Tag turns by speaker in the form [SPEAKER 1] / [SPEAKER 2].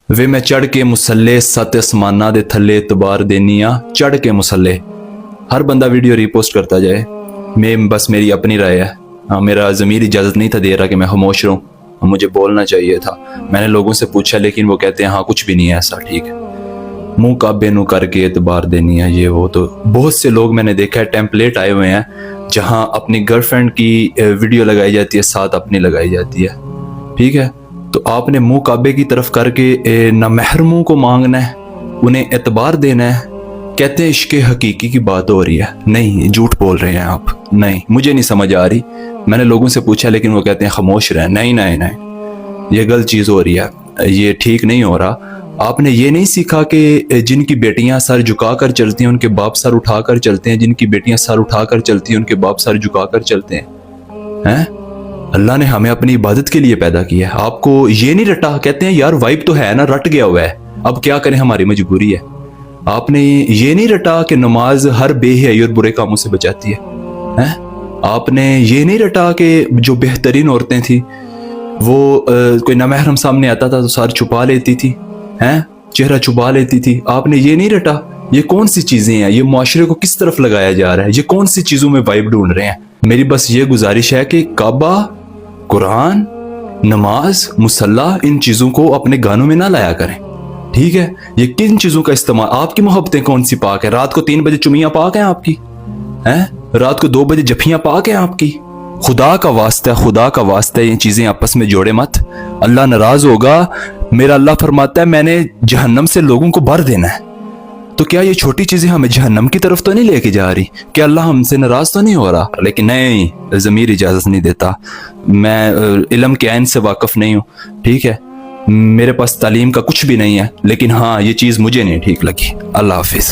[SPEAKER 1] ਵੇ ਮੈਂ ਚੜ ਕੇ ਮੁਸੱਲੇ ਸੱਤ ਅਸਮਾਨਾਂ ਦੇ ਥੱਲੇ ਇਤਬਾਰ ਦੇਨੀ ਆ ਚੜ के मुसल्ले। हर बंदा वीडियो रीपोस्ट करता जाए, मैं बस मेरी अपनी राय है। हाँ, मेरा ज़मीर इजाज़त नहीं था दे रहा कि मैं खामोश रहूँ, मुझे बोलना चाहिए था। मैंने लोगों से पूछा लेकिन वो कहते हैं हाँ कुछ भी नहीं है ऐसा, ठीक है। मुँह काबे नू करके एतबार देनी है ये वो। तो बहुत से लोग मैंने देखा है टेम्पलेट आए हुए हैं जहाँ अपनी गर्लफ्रेंड की वीडियो लगाई जाती है, साथ अपनी लगाई जाती है, ठीक है। तो आपने मुँह काबे की तरफ करके नामहरमों को मांगना है, उन्हें एतबार देना है। कहते हैं इश्क़ हकीकी की बात हो रही है। नहीं, झूठ बोल रहे हैं आप। नहीं, मुझे नहीं समझ आ रही। मैंने लोगों से पूछा लेकिन वो कहते हैं खामोश रहें। नहीं नहीं नहीं, ये गलत चीज़ हो रही है, ये ठीक नहीं हो रहा। आपने ये नहीं सीखा कि जिनकी बेटियां सर झुका कर चलती हैं उनके बाप सर उठा कर चलते हैं, जिनकी बेटियां सर उठा कर चलती हैं उनके बाप सर झुका कर चलते हैं। अल्लाह ने हमें अपनी इबादत के लिए पैदा किया है। आपको ये नहीं रटा? कहते हैं यार वाइब तो है ना, रट गया हुआ है, अब क्या करें, हमारी मजबूरी है। आपने ये नहीं रटा कि नमाज हर बेहयाई और बुरे कामों से बचाती है? आपने ये नहीं रटा कि जो बेहतरीन औरतें थी वो कोई नामहरम सामने आता था तो सर छुपा लेती थी, चेहरा छुपा लेती थी। आपने ये नहीं रटा? ये कौन सी चीजें हैं? ये मुआशरे को किस तरफ लगाया जा रहा है? ये कौन सी चीजों में वाइब ढूंढ रहे हैं? मेरी बस ये गुजारिश है कि काबा, कुरान, नमाज, मुसल्ला, इन चीजों को अपने गानों में ना लाया करें, ठीक है। ये किन चीजों का इस्तेमाल? आपकी मोहब्बतें कौन सी पाक है? रात को 3 बजे चुमियां पाक हैं आपकी? रात को 2 बजे जफियां पाक हैं आपकी? खुदा का वास्ता, खुदा का वास्ता, ये चीजें आपस में जोड़े मत, अल्लाह नाराज होगा। मेरा अल्लाह फरमाता है मैंने जहन्नम से लोगों को भर देना है। तो क्या ये छोटी चीजें हमें जहन्नम की तरफ तो नहीं लेके जा रही? क्या अल्लाह हमसे नाराज तो नहीं हो रहा? लेकिन नहीं, ज़मीर इजाजत नहीं देता। मैं इल्म के आइन से वाकिफ नहीं हूँ, ठीक है। मेरे पास तालीम का कुछ भी नहीं है, लेकिन हाँ ये चीज़ मुझे नहीं ठीक लगी। अल्लाह हाफिज़।